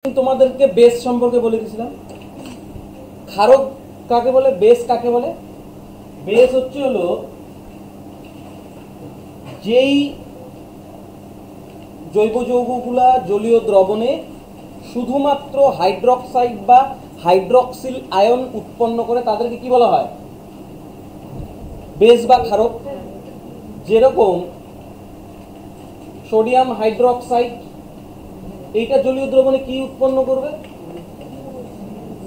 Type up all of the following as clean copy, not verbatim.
তোমাদেরকে বেস সম্পর্কে বলে দিয়েছিলাম। ক্ষারক কাকে বলে, বেস কাকে বলে? বেস হলো যেই জৈব যৌগগুলা জলীয় দ্রবণে শুধুমাত্র হাইড্রক্সাইড বা হাইড্রক্সিল আয়ন উৎপন্ন করে তাদেরকে কি বলা হয়? বেস বা ক্ষারক। যেরকম সোডিয়াম হাইড্রক্সাইড, এইটা জলীয় দ্রবণে কি উৎপন্ন করবে,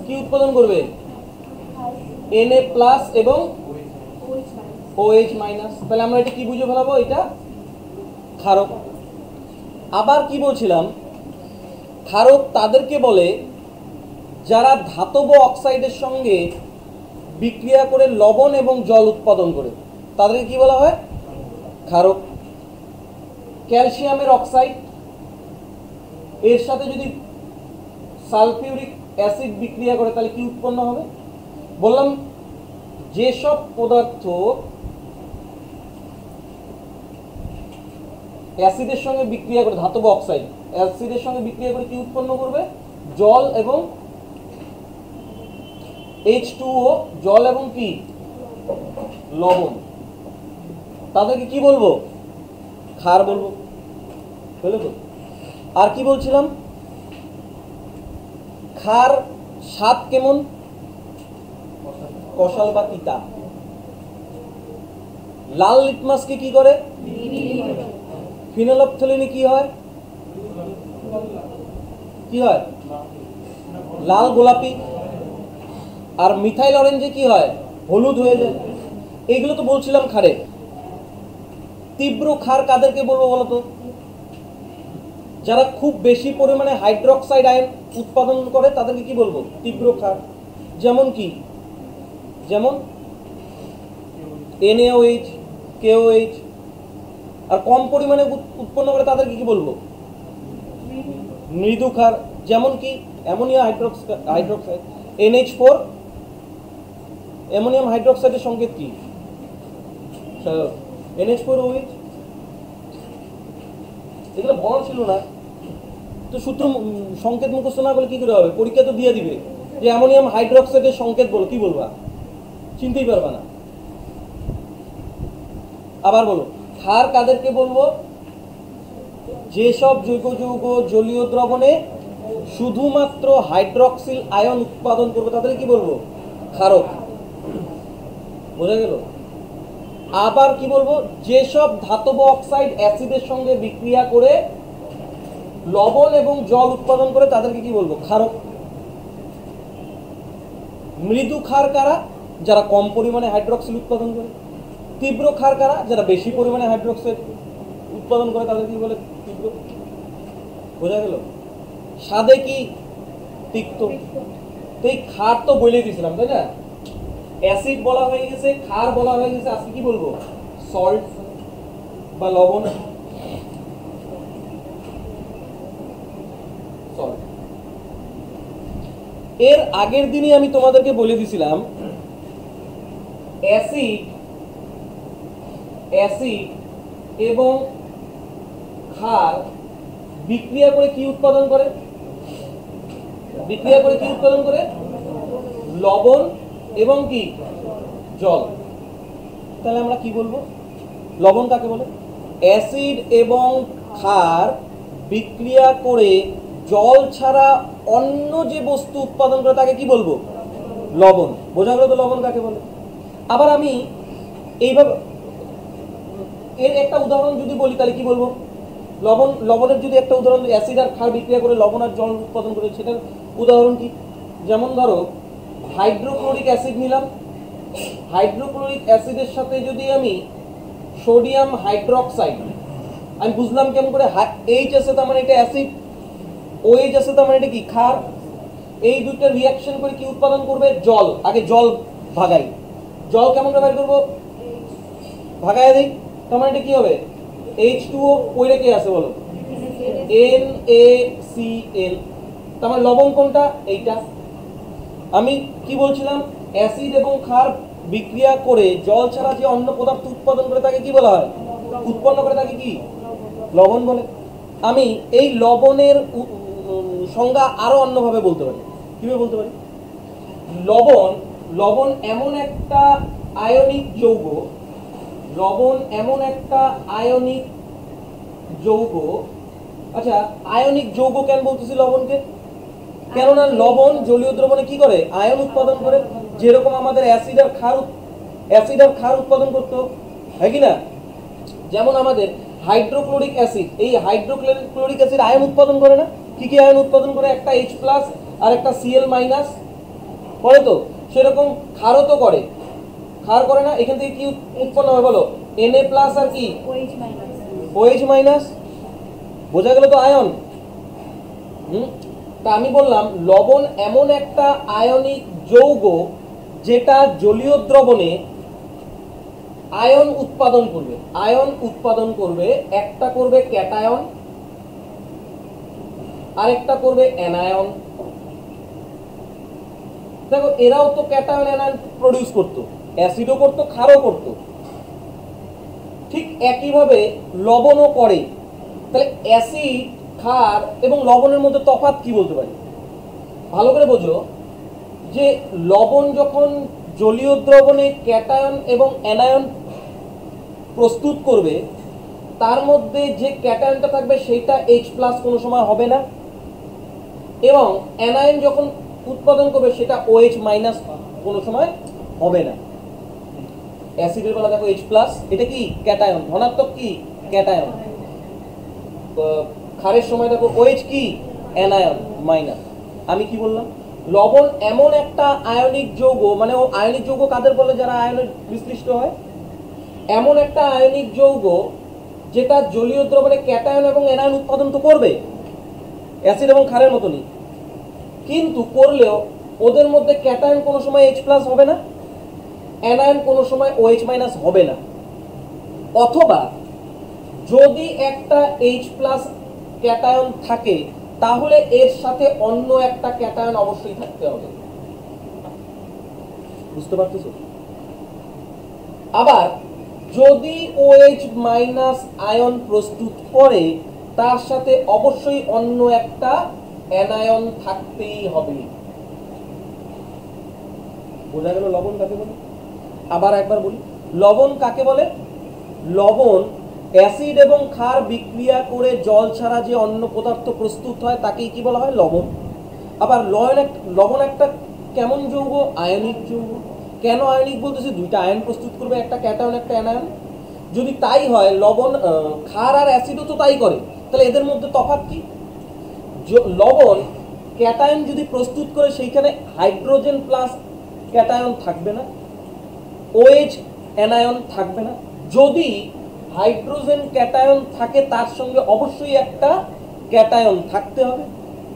কি উৎপাদন করবে? Na+ এবং OH-। তাহলে আমরা এটা কি বুঝে ফেলাবো? এটা ক্ষারক। আবার কি বলছিলাম, ক্ষারক তাদেরকে বলে যারা ধাতব অক্সাইডের সঙ্গে বিক্রিয়া করে লবণ এবং জল উৎপাদন করে, তাদেরকে কি বলা হয়? ক্ষারক। ক্যালসিয়ামের অক্সাইড, এর সাথে যদি সালফিউরিক অ্যাসিড বিক্রিয়া করে তাহলে কি উৎপন্ন হবে? বললাম যেসব পদার্থ অ্যাসিডের সঙ্গে বিক্রিয়া করে, ধাতব অক্সাইড অ্যাসিডের সঙ্গে বিক্রিয়া করে কি উৎপন্ন করবে? জল এবং H2O, জল এবং কি লবণ, তাদেরকে কি বলবো? ক্ষার বলবো। বুঝলে তো? আর কি বলছিলাম, ক্ষার স্বাদ কেমন? কষাল বা তিতা। লাল লিটমাসকে কি করে? ফিনলফথলিনে কি হয়? কি হয়? লাল গোলাপি। আর মিথাইল অরেঞ্জে কি হয়? হলুদ হয়ে যায়। এইগুলো তো বলছিলাম ক্ষারে। তীব্র ক্ষার কাদেরকে বলবো বলতো? যারা খুব বেশি পরিমাণে হাইড্রক্সাইড আয়ন উৎপাদন করে তাদেরকে কি বলবো? তীব্র ক্ষার। যেমন কি? যেমন NaOH, KOH। আর কম পরিমাণে উৎপন্ন করে তাদেরকে কি বলবো? মৃদু ক্ষার। যেমন কি অ্যামোনিয়া হাইড্রক্সাইড, NH4। অ্যামোনিয়াম হাইড্রক্সাইডের সংকেত কি? NH4OH। এগুলো বড় ছিল না তো, সূত্র সংকেত মুখস্থ না করলে কি করে হবে? পরীক্ষা তো দিয়ে দিবে যে অ্যামোনিয়াম হাইড্রক্সাইডের সংকেত বলো, কি বলবা? চিনতেই পারবা না। আবার বলো, ক্ষার কাদেরকে বলবো? যেসব জৈব যৌগ জলীয় দ্রবণে শুধুমাত্র হাইড্রক্সিল আয়ন উৎপাদন করবে তাদেরকে কি বলবো? ক্ষারক। বোঝা গেল? আবার কি বলবো, যেসব ধাতব অক্সাইড অ্যাসিডের সঙ্গে বিক্রিয়া করে লবণ এবং জল উৎপাদন করে তাদেরকে কি বলবো? ক্ষারক। মৃদু ক্ষার কারা? যারা কম পরিমাণে হাইড্রক্সিল উৎপাদন করে। তীব্র ক্ষার কারা? যারা বেশি পরিমাণে হাইড্রক্সাইড উৎপাদন করে তাদের কি বলে? তীব্র। বোঝা গেল? স্বাদে কি? তিক্ত। এই ক্ষার তো বলে দিয়েছিলাম, তাই না? অ্যাসিড বলা হয়ে গেছে, ক্ষার বলা হয়ে গেছে, আজকে কি বলবো? সল্ট বা লবণ। সল্ট। এর আগের দিনই আমি তোমাদেরকে বলে দিয়েছিলাম অ্যাসিড এবং ক্ষার বিক্রিয়া করে কি উৎপাদন করে? বিক্রিয়া করে কি উৎপাদন করে? লবণ এবং কি জল। তাহলে আমরা কি বলবো? লবণ কাকে বলে? অ্যাসিড এবং ক্ষার বিক্রিয়া করে জল ছাড়া অন্য যে বস্তু উৎপাদন করে তাকে কি বলবো? লবণ। বোঝা গেল তো লবণ কাকে বলে? আবার আমি এইভাবে এর একটা উদাহরণ যদি বলি তাহলে কি বলবো? লবণের যদি একটা উদাহরণ, অ্যাসিড আর ক্ষার বিক্রিয়া করে লবণ আর জল উৎপাদন করে, সেটার উদাহরণ কি? যেমন ধরো হাইড্রোক্লোরিক অ্যাসিড নিলাম, হাইড্রোক্লোরিক অ্যাসিডের সাথে যদি আমি সোডিয়াম হাইড্রক্সাইড, আমি বুঝলাম কেমন করে? H আছে তার মানে এটা অ্যাসিড, OH আছে তার মানে এটা কি? ক্ষার। এই দুইটা রিয়াকশন করে কি উৎপাদন করবে? জল। আগে জল ভাগাই। জল কেমন ব্যবহার করবো? ভাগাই দিই, তার মানে এটা কি হবে? H2O। ওইটা কে আছে বলো? NaCl। তার মানে লবণ কোনটা? এইটা। আমি কি বলছিলাম? অ্যাসিড এবং ক্ষার বিক্রিয়া করে জল ছাড়া যে অন্য পদার্থ উৎপাদন করে তাকে কি বলা হয়? উৎপন্ন করে তাকে কি? লবণ বলে। আমি এই লবণের সংজ্ঞা আরো অন্যভাবে বলতে পারি। কিভাবে বলতে পারি? লবণ লবণ এমন একটা আয়নিক যৌগ, লবণ এমন একটা আয়নিক যৌগ। আচ্ছা, আয়নিক যৌগ কেন বলতেছি লবণকে? কেননা লবণ জলীয় দ্রবণে কি করে? আয়ন উৎপাদন করে। যেরকম আমাদের অ্যাসিড আর ক্ষার উৎপাদন করতো, হয় কি না? যেমন আমাদের হাইড্রোক্লোরিক অ্যাসিড, এই হাইড্রোক্লোরিক অ্যাসিড আয়ন উৎপাদন করে না? কি কি আয়ন উৎপাদন করে? একটা H+ আর একটা Cl- করে তো। সেরকম ক্ষারও তো করে, ক্ষার করে না? এখান থেকে কি উৎপন্ন হয় বলো? Na+ আর কি OH-। বোঝা গেল তো আয়ন। তা আমি বললাম লবণ এমন একটা আয়নিক যৌগ যেটা জলীয় দ্রবণে আয়ন উৎপাদন করবে। একটা করবে ক্যাটায়ন, আরেকটা করবে অ্যানায়ন। দেখো এরাও তো ক্যাটায়ন অ্যানায়ন প্রডিউস করতো, অ্যাসিডও করতো, ক্ষারও করতো। ঠিক একইভাবে লবণও করে। তাহলে অ্যাসিড, ক্ষার এবং লবণের মধ্যে তফাৎ কি বলতে পারি? ভালো করে বোঝো যে লবণ যখন জলীয় দ্রবণে ক্যাটায়ন এবং অ্যানায়ন প্রস্তুত করবে, তার মধ্যে যে ক্যাটায়নটা থাকবে সেটা H+ কোনো সময় হবে না, এবং অ্যানায়ন যখন উৎপাদন করবে সেটা OH- কোনো সময় হবে না। অ্যাসিডের বেলা দেখো H+, এটা কি ক্যাটায়ন, ধনাত্মক কি ক্যাটায়ন। ক্ষারের সময় দেখো OH কি অ্যানায়ন মাইনাস। আমি কি বললাম? লবণ এমন একটা আয়নিক যৌগ, মানে ও আয়নিক যৌগ কাদের বলে? যারা আয়নে বিশ্লিষ্ট হয়। এমন একটা আয়নিক যৌগ যেটা জলীয় দ্রবণে ক্যাটায়ন এবং অ্যানায়ন উৎপাদন তো করবে, অ্যাসিড এবং ক্ষারের মতনই, কিন্তু করলেও ওদের মধ্যে ক্যাটায়ন কোনো সময় H+ হবে না, অ্যানায়ন কোনো সময় OH- হবে না। অথবা যদি একটা H+ ক্যাটায়ন থাকে তাহলে এর সাথে অন্য একটা ক্যাটায়ন অবশ্যই থাকতে হবে। বুঝতে পারতেছো? আবার যদি OH- আয়ন প্রস্তুত করে তার সাথে অবশ্যই অন্য একটা অ্যানায়ন থাকতেই হবে। বোঝা গেল লবণ কাকে বলে? আবার একবার বলি, লবণ কাকে বলে? লবণ অ্যাসিড এবং ক্ষার বিক্রিয়া করে জল ছাড়া যে অন্য পদার্থ প্রস্তুত হয় তাকেই কি বলা হয়? লবণ। আবার লবণ একটা কেমন যৌগ? আয়নিক যৌগ। কেন আয়নিক বলতেছি? দুইটা আয়ন প্রস্তুত করবে, একটা ক্যাটায়ন একটা অ্যানায়ন। যদি তাই হয়, লবণ ক্ষার আর অ্যাসিডও তো তাই করে, তাহলে এদের মধ্যে তফাৎ কি? লবণ ক্যাটায়ন যদি প্রস্তুত করে সেইখানে হাইড্রোজেন প্লাস ক্যাটায়ন থাকবে না, OH অ্যানায়ন থাকবে না। যদি হাইড্রোজেন ক্যাটায়ন থাকে তার সঙ্গে অবশ্যই একটা ক্যাটায়ন থাকতে হবে।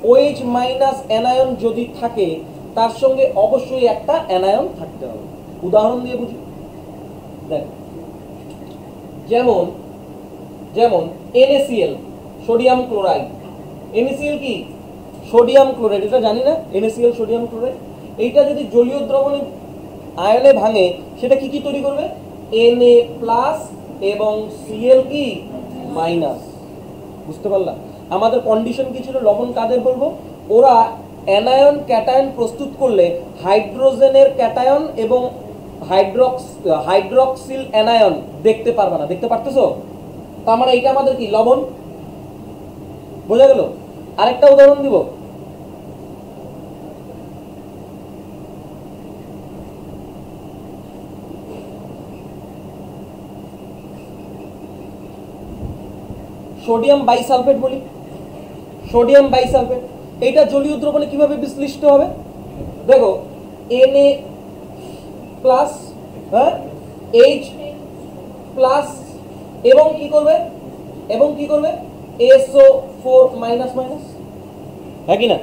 OH- অ্যানায়ন যদি থাকে তার সঙ্গে অবশ্যই একটা অ্যানায়ন থাকতে হবে। উদাহরণ দিয়ে বুঝি। দেখ, যেমন যেমন NaCl, সোডিয়াম ক্লোরাইড। NaCl কি? Sodium chloride. এটা জানি না, NaCl সোডিয়াম ক্লোরাইড। এইটা যদি জলীয় দ্রবণে আয়নে ভাঙে সেটা কি কি তৈরি করবে? Na+ এবং Cl কি মাইনাস। বুঝতে পারলাম? আমাদের কন্ডিশন কি ছিল? লবণ কাদের বলবো? ওরা অ্যানায়ন ক্যাটায়ন প্রস্তুত করলে হাইড্রোজেনের ক্যাটায়ন এবং হাইড্রক্সিল অ্যানায়ন দেখতে পারবে না। দেখতে পারতেছো? তার মানে এটা আমাদের কি? লবণ। বোঝা গেল? আরেকটা উদাহরণ দিব। সোডিয়াম বাইসালফেট বলি। সোডিয়াম বাইসালফেট এটা জলীয় দ্রবণে কিভাবে বিশ্লিষ্ট হবে? দেখো Na+, হ্যাঁ, H+ এবং কি করবে? SO4-, হ্যাঁ কি না?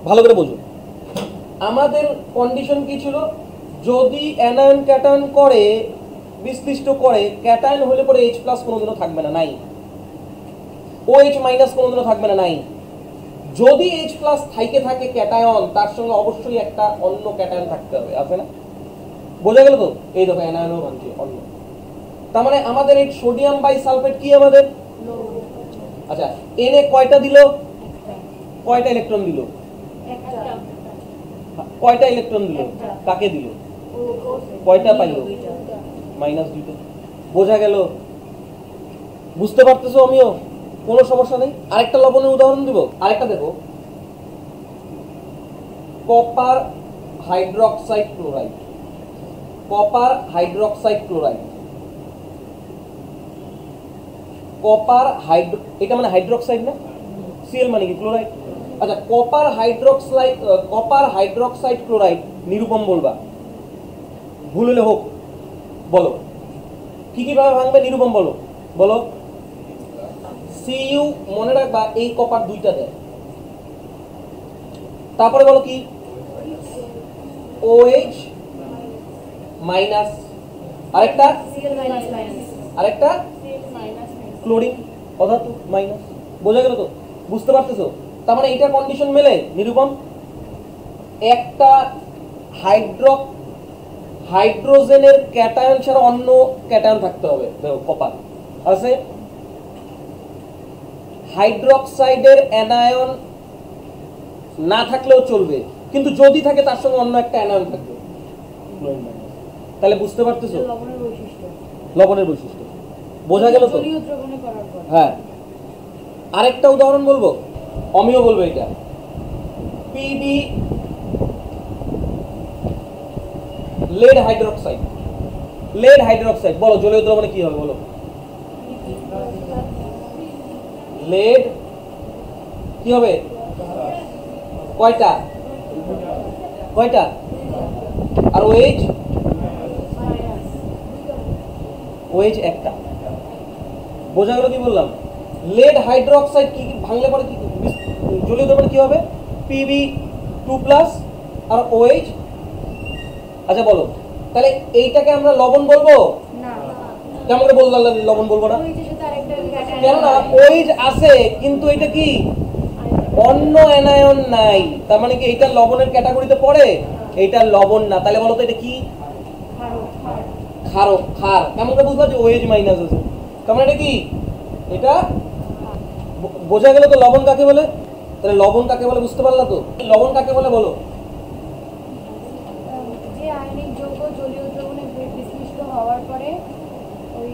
ভালো করে বোঝো। আমাদের কন্ডিশন কি ছিল? যদি অ্যানায়ন ক্যাটায়ন করে বিশ্লিষ্ট করে, ক্যাটায়ন হলে পরে H+ কোনোদিনও থাকবে না, নাই। OH- কোনোদিনও থাকবে না, নাই। যদি H+ থাকে ক্যাটায়ন, তার সঙ্গে অবশ্যই একটা অন্য ক্যাটায়ন থাকতে হবে, আছে না? বোঝা গেল তো? এই দেখো অ্যানায়নও ভাঙছে অন্য। তার মানে আমাদের এই সোডিয়াম বাইসালফেট কি আমাদের? আচ্ছা, Na কয়টা দিল? কয়টা ইলেকট্রন দিল? একটা কয়টা ইলেকট্রন দিল? কাকে দিল? কয়টা পাইল? -2টা। বোঝা গেল? বুঝতে পারতেছো? আমিও কোনো সমস্যা নেই। আরেকটা লবণের উদাহরণ দিব। আরেকটা দেখো, copper hydroxide chloride. Copper hydroxide chloride, copper hydro, এটা মানে হাইড্রোক্সাইড না? সিএল মানে কি? ক্লোরাইড। আচ্ছা, কপার হাইড্রোক্সাইড ক্লোরাইড নিরূপম বলবা, ভুল হলে হোক বলো। কি কিভাবে ভাঙবে নিরূপম বলো? বলো। সিইউ মনে রাখবা, এই কপার 2টা দেয়। তারপরে বলো কি? OH মাইনাস, আরেকটা আরেকটা ক্লোরিন অধাতু মাইনাস। বোঝা গেল তো? বুঝতে পারতেছো? তার মানে এটা কন্ডিশন মেলে নিরূপম। একটা হাইড্রোজেনের ক্যাটায়ন ছাড়া অন্য ক্যাটায়ন থাকতে হবে। দেখো কপার আছে, হাইড্রোক্সাইডের অ্যানায়ন না থাকলেও চলবে, কিন্তু যদি থাকে তার সঙ্গে অন্য একটা অ্যানায়ন থাকবে। তাহলে বুঝতে পারতেছো লবণের বৈশিষ্ট্য? বোঝা গেল তো? হ্যাঁ। আরেকটা উদাহরণ বলবো, অমিয় বলবো এটা। PB lead hydroxide. Lead hydroxide বলো জলীয় দ্রবণে কি হবে বলো? লেড কি হবে? কয়টা? কয়টা? আর OH? OH একটা। বোঝা গেল কি বললাম? লেড হাইড্রোক্সাইড কি ভাঙলে পরে কি জলীয় দ্রবণে কি হবে? Pb2+ আর OH। আচ্ছা বলো, তাহলে এইটাকে আমরা লবণ বলবো না? কেমন করে বললাম লবণ বলবো না? কেননা OH আছে কিন্তু এটা কি অন্য অ্যানায়ন নাই, তার মানে কি এটা লবণের ক্যাটাগরিতে পড়ে? এটা লবণ না। তাহলে বলো তো এটা কি? ক্ষারক। ক্ষার। কেমন করে বুঝবা যে OH মাইনাস আছে? তার মানে এটা কি? এটা বোঝা গেল তো লবণ কাকে বলে? তাহলে লবণ কাকে বলে বুঝতে পারলা তো? লবণ কাকে বলে বলো? যে আয়নিক যৌগ জলীয় দ্রবণে বিশ্লিষ্ট হওয়ার পরে ওই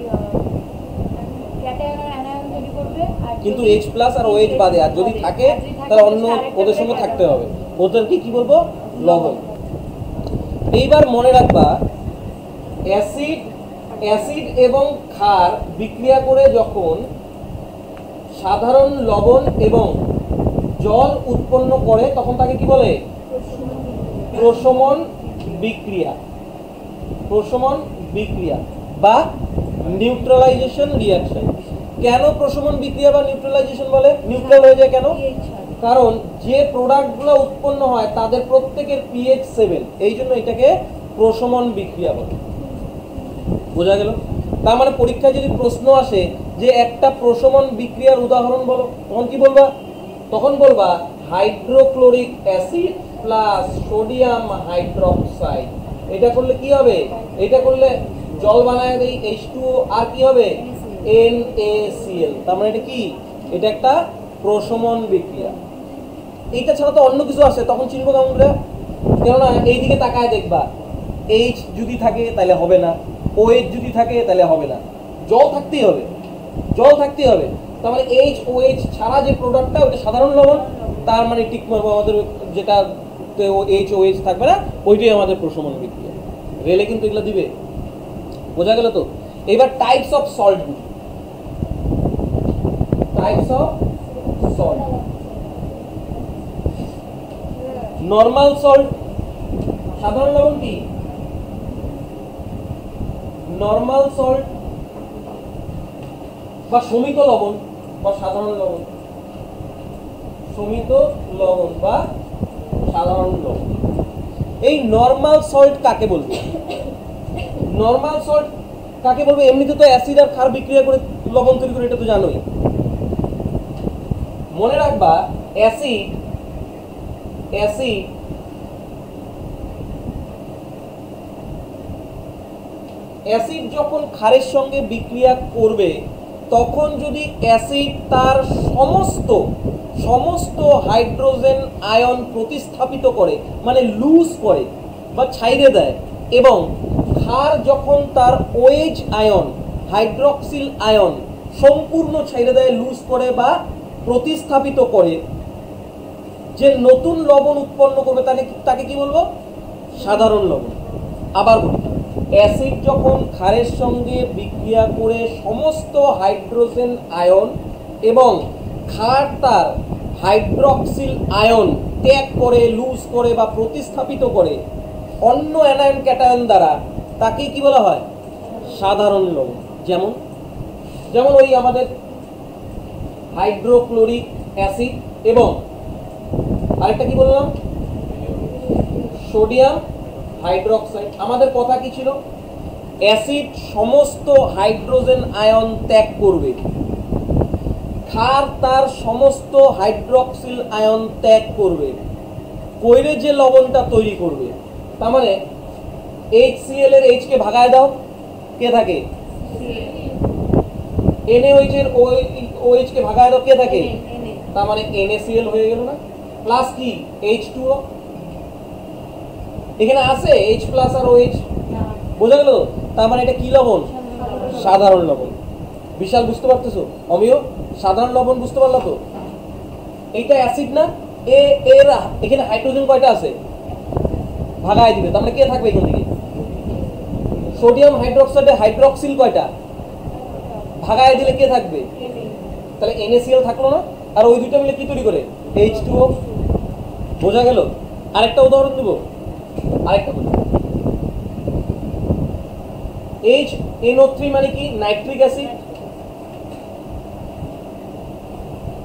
ক্যাটায়ন আর অ্যানায়ন তৈরি করবে, আর কিন্তু H+ আর OH বাদে, আর যদি থাকে তাহলে অন্য ওদের সঙ্গে থাকতে হবে। ওদেরকে কি বলবো? লবণ। এইবার মনে রাখবা, অ্যাসিড এবং ক্ষার বিক্রিয়া করে যখন সাধারণ লবণ এবং জল উৎপন্ন করে তখন তাকে কি বলে? প্রশমন বিক্রিয়া। প্রশমন বিক্রিয়া বা নিউট্রালাইজেশন রিঅ্যাকশন। কেন প্রশমন বিক্রিয়া বা নিউট্রালাইজেশন বলে? নিউট্রাল হয়ে যায় কেন? কারণ যে প্রোডাক্টগুলো উৎপন্ন হয় তাদের প্রত্যেকের pH 7, এই জন্য এটাকে প্রশমন বিক্রিয়া বলে। বোঝা গেল? তার মানে পরীক্ষায় যদি প্রশ্ন আসে যে একটা প্রশমন বিক্রিয়ার উদাহরণ বলো, তখন কি বলবা? তখন বলবা hydrochloric acid plus sodium hydroxide. এটা করলে কি হবে? এটা করলে জল বানায় দেই H2O, আর কি হবে? NaCl। তার মানে এটা কি? এটা একটা প্রশমন বিক্রিয়া। এইটা ছাড়া তো অন্য কিছু আছে, তখন চিনবো কেমন করে? কেননা এইদিকে তাকায় দেখবা, H যদি থাকে তাহলে হবে না, OH যদি থাকে তাহলে হবে না, জল থাকতেই হবে। জল থাকতেই হবে। তার মানে HOH ছাড়া যে প্রোডাক্টটা ওটা সাধারণ লবণ, তার মানে টিক মারবো আমাদের যেটা HOH থাকবে না ওইটাই আমাদের প্রশমন বিক্রিয়া। রেলে কিন্তু এগুলো দিবে। বোঝা গেল তো? এবার টাইপস অফ সল্ট বুঝি। Types of salt. Normal salt, সাধারণ লবণ কি? নরমাল সল্ট বা সমিত লবণ বা সাধারণ লবণ। সমিত লবণ বা সাধারণ লবণ। এই নরমাল সল্ট কাকে বলবে? নরমাল সল্ট কাকে বলবে? এমনিতে তো অ্যাসিড আর ক্ষার বিক্রিয়া করে লবণ তৈরি করে, এটা তো জানোই। মনে রাখবা, অ্যাসিড যখন ক্ষারের সঙ্গে বিক্রিয়া করবে তখন যদি অ্যাসিড তার সমস্ত সমস্ত হাইড্রোজেন আয়ন প্রতিস্থাপিত করে, মানে লুজ করে বা ছাইড়ে দেয়, এবং ক্ষার যখন তার ওএইচ আয়ন হাইড্রক্সিল আয়ন সম্পূর্ণ ছাইড়ে দেয়, লুজ করে বা প্রতিস্থাপিত করে, যে নতুন লবণ উৎপন্ন করবে তাকে কি বলবো? সাধারণ লবণ। আবার বলি, অ্যাসিড যখন ক্ষারের সঙ্গে বিক্রিয়া করে সমস্ত হাইড্রোজেন আয়ন এবং ক্ষার তার হাইড্রক্সিল আয়ন ত্যাগ করে, লুজ করে বা প্রতিস্থাপিত করে অন্য অ্যানায়ন ক্যাটায়ন দ্বারা, তাকে কি বলা হয়? সাধারণ লবণ। যেমন যেমন ওই আমাদের হাইড্রোক্লোরিক অ্যাসিড এবং আরেকটা কি বললাম? Sodium hydroxide. আমাদের কথা কি ছিল? অ্যাসিড সমস্ত হাইড্রোজেন আয়ন ত্যাগ করবে, ক্ষার তার সমস্ত হাইড্রক্সিল আয়ন ত্যাগ করবে, কইরে যে লবণটা তৈরি করবে। তার মানে HCl এর H কে ভাগায় দাও, কে থাকে? NaOH এর OH কে ভাগায় দাও, কে থাকে? তার মানে NaCl হয়ে গেল না? প্লাস কি H2O, এখানে আছে H প্লাস আর OH, বোঝা গেল? তার মানে এটা কি লবণ? সাধারণ লবণ। বিশাল বুঝতে পারতেছো? অমিয় সাধারণ লবণ বুঝতে পারলা তো? এইটা অ্যাসিড না? এর এখানে হাইড্রোজেন কয়টা আছে? ভাগায় দিবে, তার মানে কে থাকবে এখান থেকে? সোডিয়াম হাইড্রোক্সাইডে হাইড্রক্সিল কয়টা? ভাগায় দিলে কে থাকবে? তাহলে NaCl থাকলো না? আর ওই দুটো মিলে কি তৈরি করে? H2O। বোঝা গেল? আরেকটা উদাহরণ দেব, আরেকটা বলি। HNO3 মানে কি? Nitric acid.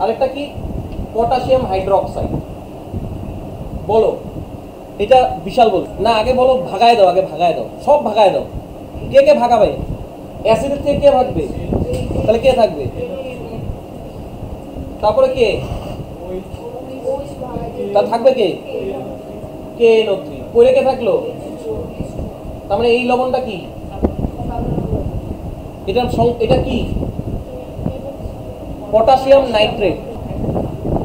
আরেকটা কি? Potassium hydroxide. বলো, এটা বিশাল বল না? আগে বলো, ভাগায় দাও, আগে ভাগায় দাও, সব ভাগায় দাও। কে কে ভাগাবে? অ্যাসিডের থেকে কে ভাগবে? তাহলে কে থাকবে? তারপরে কে? তা থাকবে কে? KNO3। পরে কে থাকলো? তার মানে এই লবণটা কি? এটা কি? Potassium nitrate.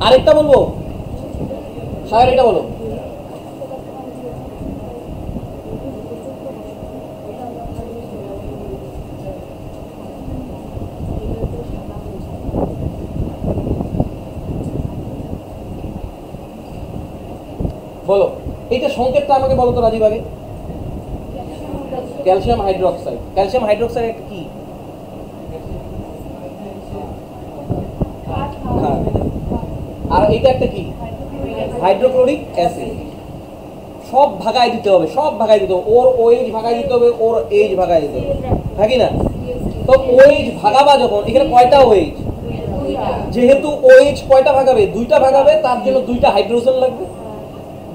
আরেকটা বলবো, সাহেব এটা বলো। বলো, এইটা সংকেতটা আমাকে বলো তো রাজীব আগে। Calcium hydroxide. ক্যালসিয়াম হাইড্রোক্সাইড একটা কি? হ্যাঁ। আর এইটা একটা কি? Hydrochloric acid. সব ভাগায় দিতে হবে, সব ভাগায় দিতে হবে। ওর OH ভাগায় দিতে হবে, ওর H ভাগায় দিতে হবে, থাকি না? তো OH ভাগাবা যখন, এখানে কয়টা OH? যেহেতু OH কয়টা ভাগাবে? দুইটা ভাগাবে, তার জন্য দুইটা হাইড্রোজেন লাগবে।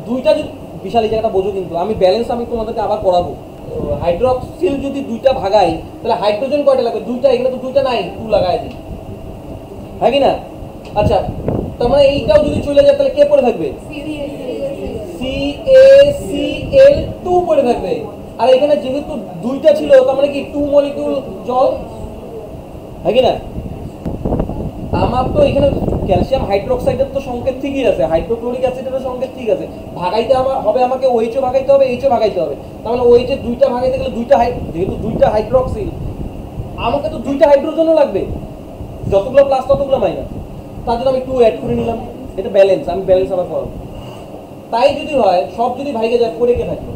দুইটা যদি, বিশাল এই জায়গাটা বোঝো কিন্তু, আমি ব্যালেন্স আমি তোমাদেরকে আবার করাবো। হাইড্রক্সিল যদি দুইটা ভাগাই, তাহলে হাইড্রোজেন কয়টা লাগবে? দুইটা। এখানে তো দুইটা নাই, 2 লাগাই দিই, হ্যাঁ কি না? আচ্ছা, তার মানে এইটাও যদি চলে যায়, তাহলে কে পড়ে থাকবে? CaCl2 পড়ে থাকবে। আর এখানে যেহেতু দুইটা ছিল, তার মানে কি 2 মলিকিউল জল, হ্যাঁ কি না? আমার তো এখানে ক্যালসিয়াম হাইড্রোক্সাইডের তো সংকেত ঠিকই আছে, হাইড্রোক্লোরিক অ্যাসিডের সংকেত ঠিক আছে। ভাগাইতে হবে আমাকে OH ভাগাইতে হবে, H ভাগাইতে হবে। তাহলে OH এর দুইটা ভাগাইতে গেলে যেহেতু দুইটা হাইড্রক্সিল, আমাকে তো দুইটা হাইড্রোজেনও লাগবে, যতগুলো প্লাস ততগুলো মাইনাস। তার জন্য আমি 2 অ্যাড করে নিলাম। এটা ব্যালেন্স, আমি ব্যালেন্স আবার করব। তাই যদি হয়, সব যদি ভাইগে যায়, পড়ে কে থাকবে?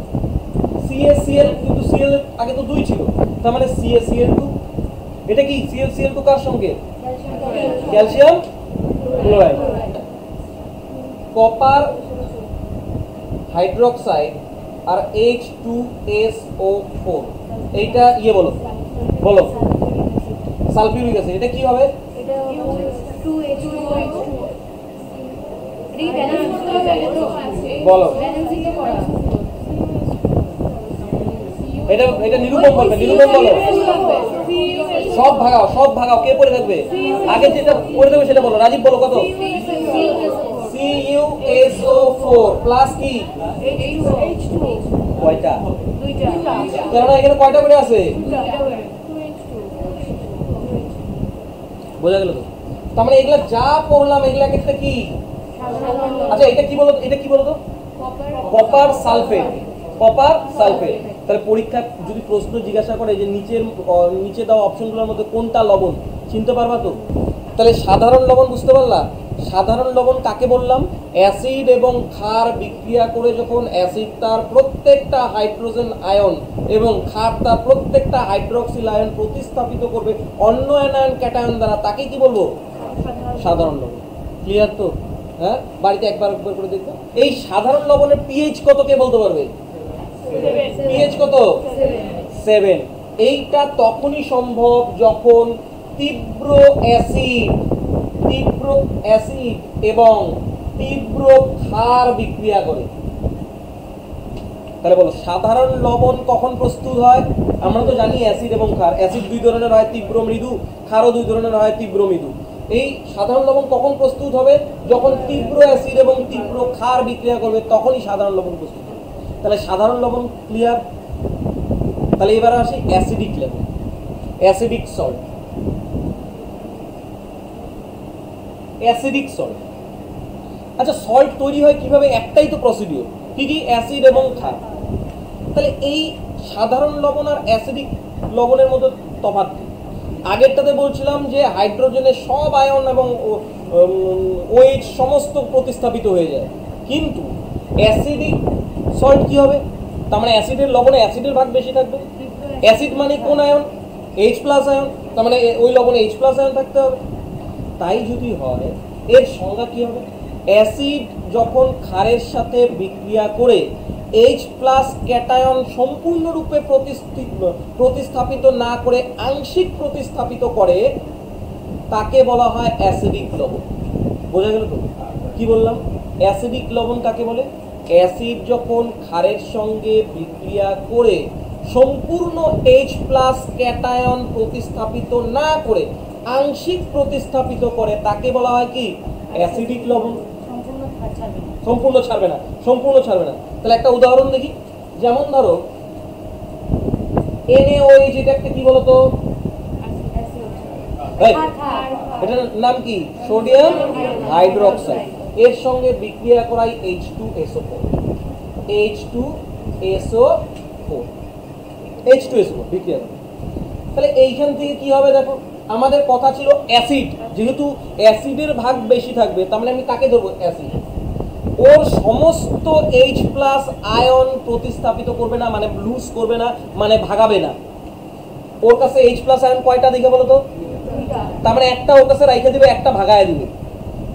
CaCl, কিন্তু Cl আগে তো 2 ছিল, তার মানে CaCl2। এটা কি? ClCl2 কার সংকেত? Calcium chloride. কপার হাইড্রোক্সাইড আর H2SO4, এইটা ইয়ে বলো, বলো সালফিউরিক অ্যাসিড। এটা কি হবে? এটা 2H2O। এই ব্যালেন্স করতে হবে, বলো। ব্যালেন্সিং এ করা। এটা নিরূপণ করবে, নিরূপণ বলো। সব ভাগাও, সব ভাগাও, কে পড়ে থাকবে? আগে যেটা পড়ে থাকবে সেটা বলো। রাজীব বলো, কত? CuSO4 প্লাস কি? কয়টা? কেননা এখানে কয়টা করে আছে? বোঝা গেল তো? তার মানে এগুলা যা পড়লাম এগুলা একটা কি, আচ্ছা এটা কি বলতো, এটা কি বলতো? Copper sulphate, copper sulphate. তাহলে পরীক্ষা যদি প্রশ্ন জিজ্ঞাসা করে যে নিচে দেওয়া অপশনগুলোর মধ্যে কোনটা লবণ, চিনতে পারবা তো? তাহলে সাধারণ লবণ বুঝতে পারলা? সাধারণ লবণ কাকে বললাম? অ্যাসিড এবং ক্ষার বিক্রিয়া করে যখন অ্যাসিড তার প্রত্যেকটা হাইড্রোজেন আয়ন এবং ক্ষার তার প্রত্যেকটা হাইড্রোক্সিল আয়ন প্রতিস্থাপিত করবে অন্য অ্যানায়ন ক্যাটায়ন দ্বারা, তাকে কি বলবো? সাধারণ লবণ। ক্লিয়ার তো? হ্যাঁ, বাড়িতে একবার করে দেখবে। এই সাধারণ লবণের পিএইচ কত কে বলতে পারবে? পিএইচ কত? 7। এইটা তখনই সম্ভব যখন তীব্র অ্যাসিড এবং তীব্র ক্ষার বিক্রিয়া করে। তাহলে বলো সাধারণ লবণ কখন প্রস্তুত হয়? আমরা তো জানি অ্যাসিড এবং ক্ষার, অ্যাসিড দুই ধরনের হয়, তীব্র মৃদু, ক্ষারও দুই ধরনের হয়, তীব্র মৃদু। এই সাধারণ লবণ কখন প্রস্তুত হবে? যখন তীব্র অ্যাসিড এবং তীব্র ক্ষার বিক্রিয়া করবে, তখনই সাধারণ লবণ প্রস্তুত হবে। তাহলে সাধারণ লবণ ক্লিয়ার। তাহলে এবার আসি অ্যাসিডিক লবণ, অ্যাসিডিক সল্ট। অ্যাসিডিক সল্ট, আচ্ছা সল্ট তৈরি হয় কিভাবে? একটাই তো প্রসিডিওর, কি কি? অ্যাসিড এবং ক্ষার। তাহলে এই সাধারণ লবণ আর অ্যাসিডিক লবণের মধ্যে তফাৎ কি? আগেরটাতে বলছিলাম যে হাইড্রোজেনের সব আয়ন এবং ওএইচ সমস্ত প্রতিস্থাপিত হয়ে যায়, কিন্তু অ্যাসিডিক সল্ট কি হবে? তার মানে অ্যাসিডের লবণে অ্যাসিডের ভাগ বেশি থাকবে। অ্যাসিড মানে কোন আয়ন? H+ আয়ন, তার মানে ওই লবণে H+ আয়ন থাকতে হবে। তাই যদি হয় এর সংজ্ঞা কি হবে? অ্যাসিড যখন ক্ষারের সাথে বিক্রিয়া করে H+ ক্যাটায়ন সম্পূর্ণরূপে প্রতিস্থাপিত না করে আংশিক প্রতিস্থাপিত করে, তাকে বলা হয় অ্যাসিডিক লবণ। বোঝা গেল তো? কি বললাম? অ্যাসিডিক লবণ কাকে বলে? অ্যাসিড যখন ক্ষারের সঙ্গে বিক্রিয়া করে সম্পূর্ণ H+ ক্যাটায়ন প্রতিস্থাপিত না করে আংশিক প্রতিস্থাপিত করে, তাকে বলা হয় কি? অ্যাসিডিক লবণ। সম্পূর্ণ ছাড়বে না, সম্পূর্ণ ছাড়বে না। তাহলে একটা উদাহরণ দেখি, যেমন ধরো NaOH, এটা একটা কি বলতো? এটার নাম কি? Sodium hydroxide. এর সঙ্গে বিক্রিয়া করাই H2SO4, H2SO4 বিক্রিয়া করে। তাহলে এইখান থেকে কি হবে দেখো, আমাদের কথা ছিল অ্যাসিড, যেহেতু অ্যাসিডের ভাগ বেশি থাকবে, তার মানে আমি কাকে ধরবো? অ্যাসিড। ওর সমস্ত H+ আয়ন প্রতিস্থাপিত করবে না, মানে লুজ করবে না, মানে ভাগাবে না। ওর কাছে H+ আয়ন কয়টা দেখে বলো তো? তার মানে একটা ওর কাছে রাইখে দিবে, একটা ভাগায় দিবে।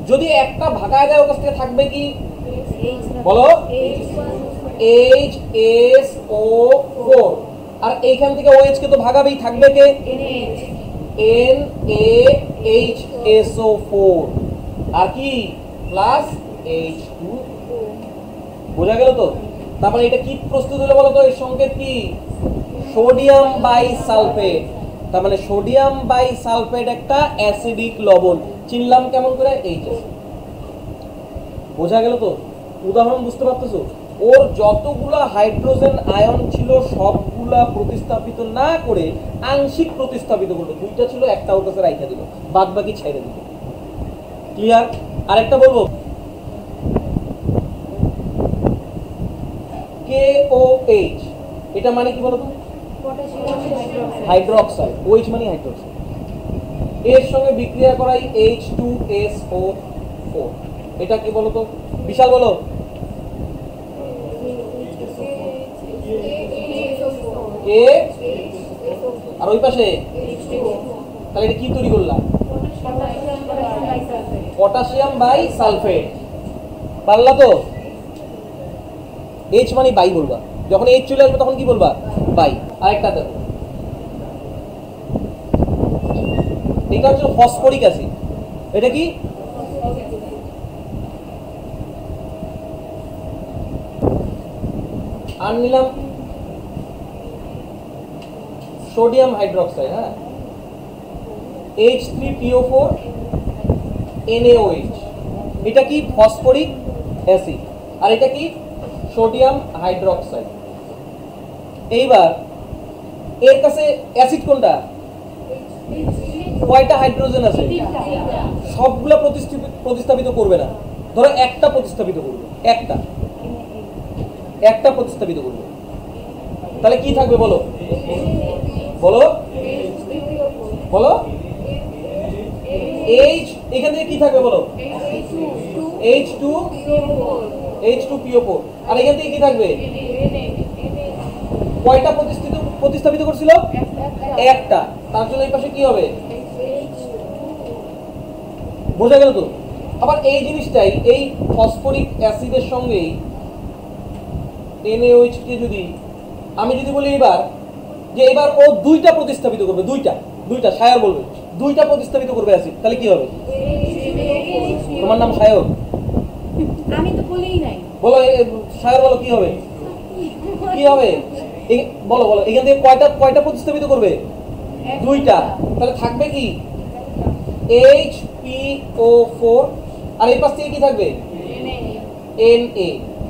যদি একটা ভাগায় দেয় ওর কাছ থেকে থাকবে কি বলো? HSO4। আর এইখান থেকে OH কে তো ভাগাবেই, থাকবে কে? NaHSO4 আর কি প্লাস H2। বোঝা গেল তো? তারপরে এটা কি প্রস্তুত হলো বলো তো? এর সংকেত কি? Sodium bisulphate. তার মানে সোডিয়াম বাইসালফেট একটা অ্যাসিডিক লবণ। চিনলাম কেমন করে? এই যে। বোঝা গেল তো? উদাহরণ বুঝতে পারতেছো? ওর যতগুলা হাইড্রোজেন আয়ন ছিল সবগুলা প্রতিস্থাপিত না করে আংশিক প্রতিস্থাপিত করলো। দুইটা ছিল, একটা ওর কাছে রাইখা দিল, বাদ বাকি ছেড়ে দিল। ক্লিয়ার? আরেকটা বলবো, KOH, এটা মানে কি বলতো? হাইড্রোক্সাইড। OH মানে হাইড্রোক্সাইড। এর সঙ্গে বিক্রিয়া করাই H2SO4। এটা কি বলতো? বিশাল বলো। কে আর ওই পাশে? তাহলে এটা কি তৈরি করলাম? Potassium bisulphate. পারলা তো? H মানে বাই বলবা, যখন H চলে আসবে তখন কি বলবা? বাই। আরেকটা দেখো, এটা হচ্ছে ফসফরিক অ্যাসিড। এটা কি? আর নিলাম সোডিয়াম হাইড্রোক্সাইড, হ্যাঁ, H3PO4 NaOH। এটা কি? Phosphoric acid. আর এটা কি? Sodium hydroxide. এইবার এর কাছে অ্যাসিড কোনটা? কয়টা হাইড্রোজেন আছে? সবগুলা প্রতিস্থাপিত করবে না, ধরো একটা প্রতিস্থাপিত করবে, একটা প্রতিস্থাপিত করবে, তাহলে কি থাকবে বলো বলো বলো H, এখান থেকে কি থাকবে বলো? H2PO4, আর এখান থেকে কি থাকবে? কয়টা প্রতিস্থাপিত করছিল? একটা, তার জন্য এই পাশে কি হবে? বোঝা গেল তো? আবার এই জিনিসটাই এই ফসফরিক অ্যাসিডের সঙ্গেই NaOH কে যদি আমি যদি বলি এবার যে এবার ও দুইটা প্রতিস্থাপিত করবে, দুইটা সায়র বলবে, দুইটা প্রতিস্থাপিত করবে অ্যাসিড, তাহলে কি হবে? তোমার নাম সায়র? আমি তো বলেই নাই। বলো সায়র, বলো কি হবে? কি হবে? বলো বলো, এখান থেকে কয়টা প্রতিস্থাপিত করবে? দুইটা, তাহলে থাকবে কি? HPO4, আর এই পাশ থেকে কি থাকবে? Na।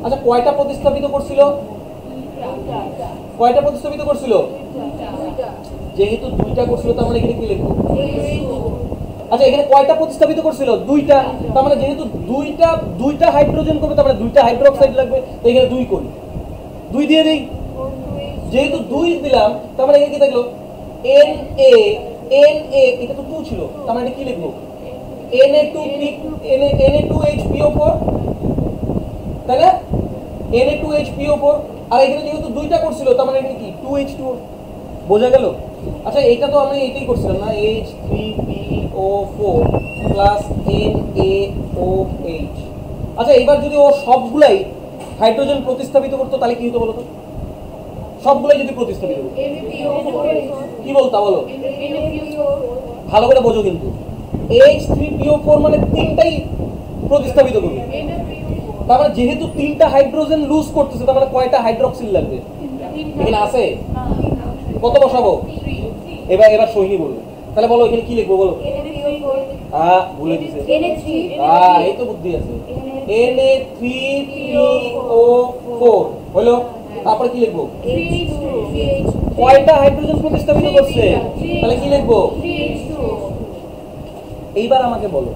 আচ্ছা, কয়টা প্রতিস্থাপিত করছিল? যেহেতু দুইটা করছিল, তার মানে এখানে কি লিখবো? আচ্ছা, এখানে কয়টা প্রতিস্থাপিত করছিল? দুইটা, তার মানে যেহেতু দুইটা হাইড্রোজেন করবে, তার মানে দুইটা হাইড্রোক্সাইড লাগবে, তো এখানে 2 করি, 2 দিয়ে দেই। যেহেতু 2 দিলাম, তার মানে এখানে কি থাকলো? Na, এটা তো 2 ছিল, তার মানে কি লিখবো? Na2HPO4, তাই না? Na2HPO4, আর এখানে যেহেতু দুইটা করছিল, তার মানে এখানে কি? 2H2O। বোঝা গেল? আচ্ছা, এইটা তো আমি এইটাই করছিলাম না, H3PO4 প্লাস NaOH। আচ্ছা, এবার যদি ও সবগুলাই হাইড্রোজেন প্রতিস্থাপিত করতো, তাহলে কি হতো বলো তো? সবগুলাই যদি প্রতিস্থাপিত করতো কি বলতা বলো? ভালো করে বোঝো কিন্তু, H3PO4 মানে তিনটাই প্রতিস্থাপিত করবে, তার মানে যেহেতু তিনটা হাইড্রোজেন লুজ করতেছে, তার মানে কয়টা হাইড্রক্সিল লাগবে? এখানে আছে, কত বসাবো? এবার সোহিনী বলবে, তাহলে বলো এখানে কি লিখবো বলো? ভুলে দিছে, এই তো বুদ্ধি আছে, Na3PO4 হলো, তারপরে কি লিখবো? কয়টা হাইড্রোজেন প্রতিস্থাপিত করছে, তাহলে কি লিখবো? এইবার আমাকে বলো,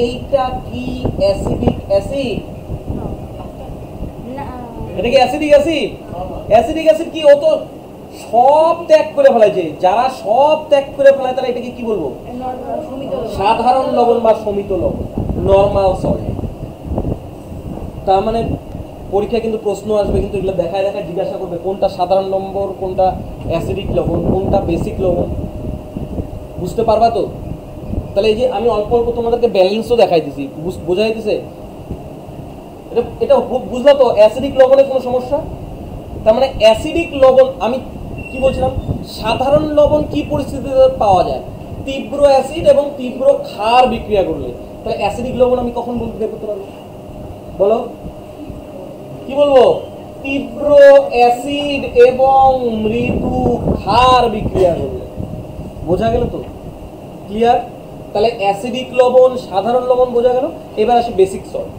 এইটা কি অ্যাসিডিক অ্যাসিড? এটা কি অ্যাসিডিক অ্যাসিড? অ্যাসিডিক অ্যাসিড কি? ও তো সব ত্যাগ করে ফেলাইছে, যারা সব ত্যাগ করে ফেলায় তারা এটাকে কি বলবো? সাধারণ লবণ বা সমিত লবণ, নরমাল সল্ট। তার মানে পরীক্ষায় কিন্তু প্রশ্ন আসবে, কিন্তু এগুলো দেখায় জিজ্ঞাসা করবে কোনটা সাধারণ লবণ, কোনটা অ্যাসিডিক লবণ, কোনটা বেসিক লবণ। বুঝতে পারবা তো? তাহলে এই যে আমি অল্প অল্প তোমাদেরকে ব্যালেন্সও দেখাই দিছি, বোঝাই দিছে, এটা বুঝলা তো? অ্যাসিডিক লবণের কোনো সমস্যা? তার মানে অ্যাসিডিক লবণ, আমি কি বলছিলাম, সাধারণ লবণ কি পরিস্থিতিতে পাওয়া যায়? তীব্র অ্যাসিড এবং তীব্র ক্ষার বিক্রিয়া করলে। তাহলে অ্যাসিডিক লবণ আমি কখন বলতে করতে পারবো বলো? কি বলবো? তীব্র অ্যাসিড এবং মৃদু ক্ষার বিক্রিয়া করলে। বোঝা গেল তো? ক্লিয়ার? তাহলে অ্যাসিডিক লবণ, সাধারণ লবণ বোঝা গেল। এবার আসি বেসিক সল্ট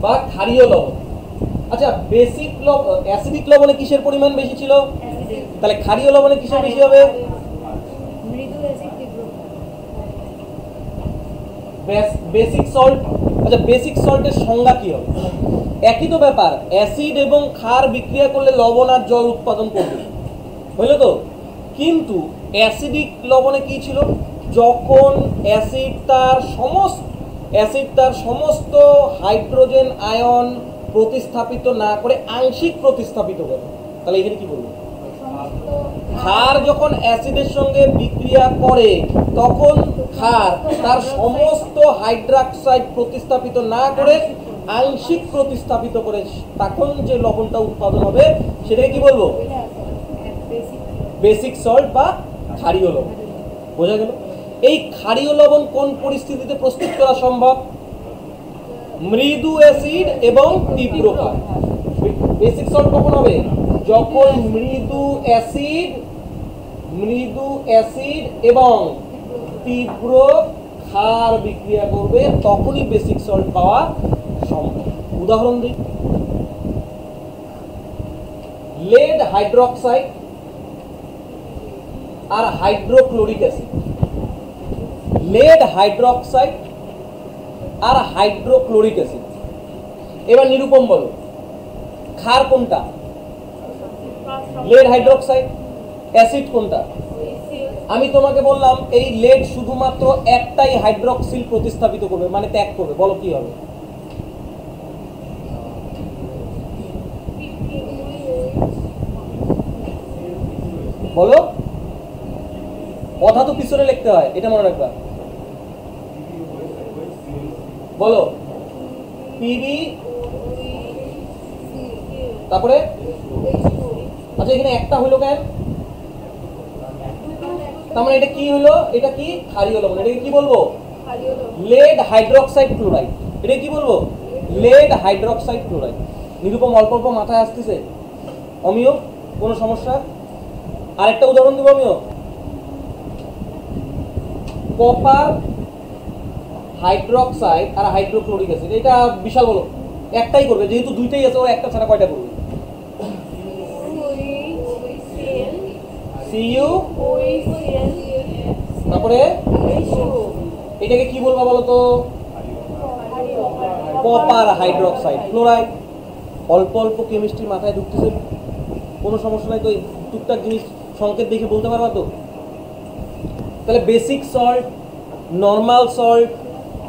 বা ক্ষারীয় লবণ। আচ্ছা, বেসিক লবণ, অ্যাসিডিক লবণে কিসের পরিমাণ বেশি ছিল? তাহলে ক্ষারীয় লবণে কিসের বেশি হবে? Basic salt. আচ্ছা, বেসিক সল্টের সংজ্ঞা কি হবে? একই তো ব্যাপার, অ্যাসিড এবং ক্ষার বিক্রিয়া করলে লবণ আর জল উৎপাদন করবে, বুঝলে তো? কিন্তু অ্যাসিডিক লবণে কি ছিল? যখন অ্যাসিড তার সমস্ত হাইড্রোজেন আয়ন প্রতিস্থাপিত না করে আংশিক প্রতিস্থাপিত করে। তাহলে এখানে কি বলবো? ক্ষার যখন অ্যাসিডের সঙ্গে বিক্রিয়া করে, তখন ক্ষার তার সমস্ত হাইড্রক্সাইড প্রতিস্থাপিত না করে আংশিক প্রতিস্থাপিত করে, তখন যে লবণটা উৎপাদন হবে সেটাকে কি বলবো? বেসিক সল্ট বা ক্ষারীয় লবণ। বোঝা গেল? এই ক্ষারীয় লবণ কোন পরিস্থিতিতে প্রস্তুত করা সম্ভব? মৃদু অ্যাসিড এবং তীব্র ক্ষার। বেসিক সল্ট কখন হবে? যখন মৃদু অ্যাসিড এবং তীব্র ক্ষার বিক্রিয়া করবে, তখনই বেসিক সল্ট পাওয়া সম্ভব। উদাহরণ দিই, লেড হাইড্রোক্সাইড আর হাইড্রোক্লোরিক অ্যাসিড, লেড হাইড্রোক্সাইড আর হাইড্রোক্লোরিক অ্যাসিড। এবার নিরূপম বলো, ক্ষার কোনটা? Lead hydroxide. অ্যাসিড কোনটা? আমি তোমাকে বললাম এই লেড শুধুমাত্র একটাই হাইড্রক্সিল প্রতিস্থাপিত করবে, মানে ত্যাগ করবে। বলো কি হবে? বলো, কথা তো পিছনে লিখতে হয়, এটা মনে রাখবা। বলো, পিবি, তারপরে আচ্ছা এখানে একটা হলো কেন? তার মানে এটা কি হলো? এটা কি ক্ষারীয় লবণ। এটাকে কি বলবো? Lead hydroxide chloride. এটা কি বলবো? Lead hydroxide chloride. নিরূপম অল্প অল্প মাথায় আসতেছে? অমিয় কোনো সমস্যা? আরেকটা উদাহরণ দেবো আমিও। কপার হাইড্রোক্সাইড আর হাইড্রোক্লোরিক অ্যাসিড, এটা বিশাল বলো, একটাই করবে যেহেতু দুইটাই আছে, ও একটা ছাড়া কয়টা করবে? সিইউ, তারপরে এটাকে কি বলবো বলো তো? Copper hydroxide chloride. অল্প অল্প কেমিস্ট্রি মাথায় ঢুকতেছে, কোনো সমস্যা নাই তো? টুকটাক জিনিস সংকেত দেখে বলতে পারবা তো? তাহলে basic salt, normal salt,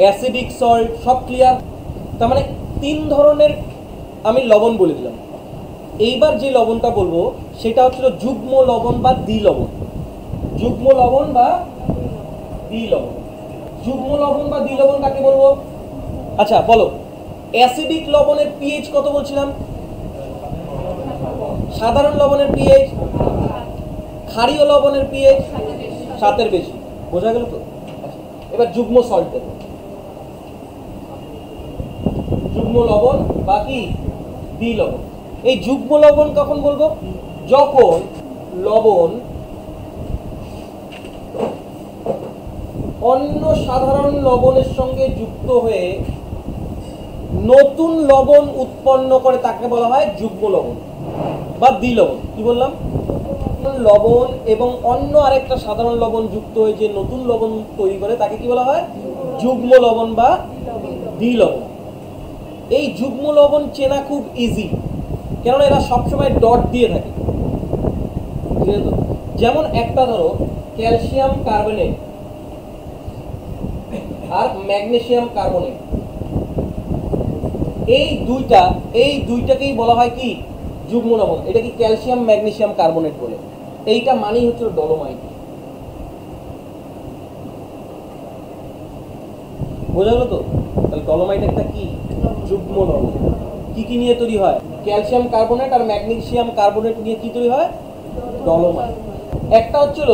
acidic salt সব ক্লিয়ার। তার মানে 3 ধরনের আমি লবণ বলে দিলাম। এইবার যে লবণটা বলবো সেটা হচ্ছিল যুগ্ম লবণ বা দ্বিলবণ। যুগ্ম লবণ বা দ্বিলবণ। যুগ্ম লবণ বা দ্বিলবণ কাকে বলবো? আচ্ছা বলো, অ্যাসিডিক লবণের পিএইচ কত বলছিলাম? সাধারণ লবণের পিএইচ, ক্ষারীয় লবণের পিএইচ 7-এর বেশি। বোঝা গেল তো? এবার যুগ্ম সল্ট দেখো, যুগ্ম লবণ বা কি দ্বিলবণ। এই যুগ্ম লবণ কখন বলবো? যখন লবণ অন্য সাধারণ লবণের সঙ্গে যুক্ত হয়ে নতুন লবণ উৎপন্ন করে, তাকে বলা হয় যুগ্ম লবণ বা দ্বিলবণ। কি বললাম? লবণ এবং অন্য আরেকটা সাধারণ লবণ যুক্ত হয়ে যে নতুন লবণ তৈরি করে তাকে কি বলা হয়? যুগ্ম লবণ বা দ্বিলবণ। এই যুগ্ম লবণ চেনা খুব ইজি, কেননা এরা সবসময় ডট দিয়ে থাকে। যেমন একটা ধরো ক্যালসিয়াম কার্বনেট আর ম্যাগনেসিয়াম কার্বনেট, এই দুইটাকেই বলা হয় কি? যুগ্ম লবণ। এটা কি ক্যালসিয়াম ম্যাগনেসিয়াম কার্বনেট বলে। এইটা মানেই হচ্ছে ডলোমাইট। বোঝা গেল তো? তাহলে ডলোমাইট একটা কি? যুগ্ম লবণ। কি কি নিয়ে তৈরি হয়? ক্যালসিয়াম কার্বনেট আর ম্যাগনেসিয়াম কার্বনেট নিয়ে কি তৈরি হয়? ডলোমাইট। একটা হচ্ছিল,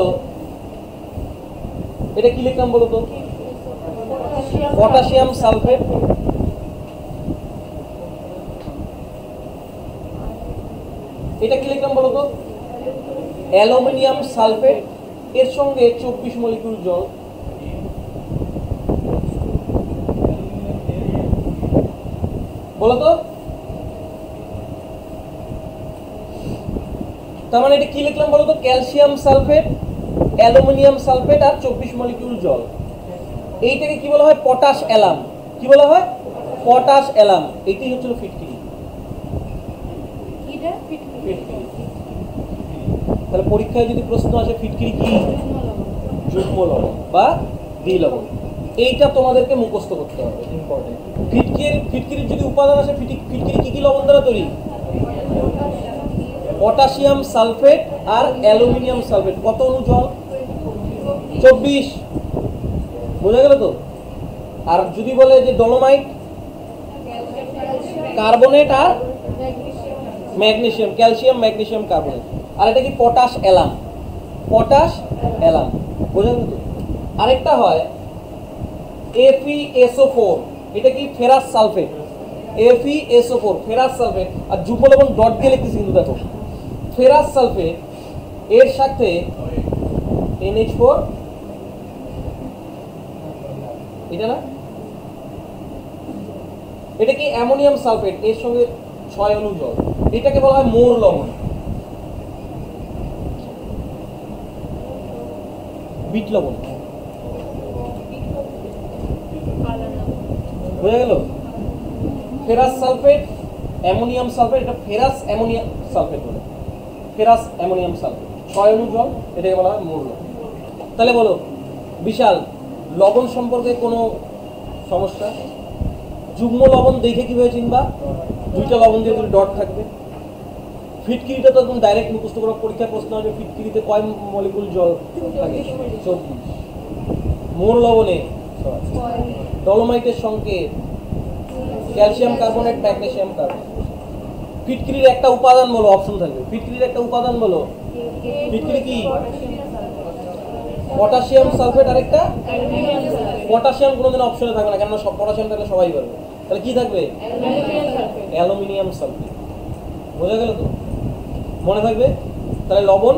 এটা কি লিখলাম বলো তো? Potassium sulphate. এটা কি লিখলাম বলো তো? Aluminium sulphate. এর সঙ্গে 24 মলিকিউল জল। বলো তো? তার মানে এটা কি লিখলাম বলো তো? ক্যালসিয়াম সালফেট, অ্যালুমিনিয়াম সালফেট আর 24 মলিকিউল জল। এইটাকে কি বলা হয়? Potash alarm. কি বলা হয়? Potash alarm. এটাই হচ্ছিল ফিটকিরি। তাহলে পরীক্ষায় যদি প্রশ্ন আসে ফিটকিরি কি? যুগ্ম লবণ বা দ্বিলবণ। এইটা তোমাদেরকে মুখস্থ করতে হবে, ইম্পর্টেন্ট। ফিটকিরির যদি উপাদান আসে, ফিটকিরি কি কি লবণ দ্বারা তৈরি? পটাশিয়াম সালফেট আর অ্যালুমিনিয়াম সালফেট। কত অণু জল? 24। বোঝা গেল তো? আর যদি বলে যে ডলোমাইট, কার্বনেট আর ম্যাগনেসিয়াম, ক্যালসিয়াম ম্যাগনেসিয়াম কার্বনেট। আর এটা কি? Potash alum. Potash alum. বোঝা গেল তো? আরেকটা হয় FeSO4। এটা কি? Ferrous sulphate. FeSO4 ferrous sulphate. আর যুগ্ম লবণ ডট দিয়ে লিখতেছি কিন্তু দেখো, ফেরাস সালফেট এর সাথে NH4, এটা না? এটা কি? অ্যামোনিয়াম সালফেট, এর সঙ্গে 6 অণু জল। এটাকে বলা হয় মোর লবণ। বিট লবণ বোঝা গেল? ফেরাস সালফেট, অ্যামোনিয়াম সালফেট, এটা ফেরাস অ্যামোনিয়াম সালফেট বলে, ফেরাস অ্যামোনিয়াম সালফেট, 6 অণু জল, এটাকে বলা হয় মূল লবণ। তাহলে বলো বিশাল, লবণ সম্পর্কে কোনো সমস্যা? যুগ্ম লবণ দেখে কিভাবে চিনবা? 2টা লবণ দিয়ে 2 ডট থাকবে। ফিটকিরিটা তো একদম ডাইরেক্ট মুখস্থ করা, পরীক্ষায় প্রশ্ন আসবে ফিটকিরিতে কয় মলিকুল জল থাকে? 24। মোর লবণে ডলোমাইটের সংকেত ক্যালসিয়াম কার্বনেট, ম্যাগনেসিয়াম কার্বনেট। ফিটকিরির একটা উপাদান বলো, অপশন থাকবে। ফিটকিরির একটা উপাদান বলো। ফিটকিরি কি? পটাশিয়াম সালফেট, আরেকটা পটাশিয়াম কোনোদিন অপশনে থাকবে না, কেননা সব পটাশিয়াম থাকলে সবাই পারবে। তাহলে কি থাকবে? Aluminium sulphate. বোঝা গেল তো? মনে থাকবে? তাহলে লবণ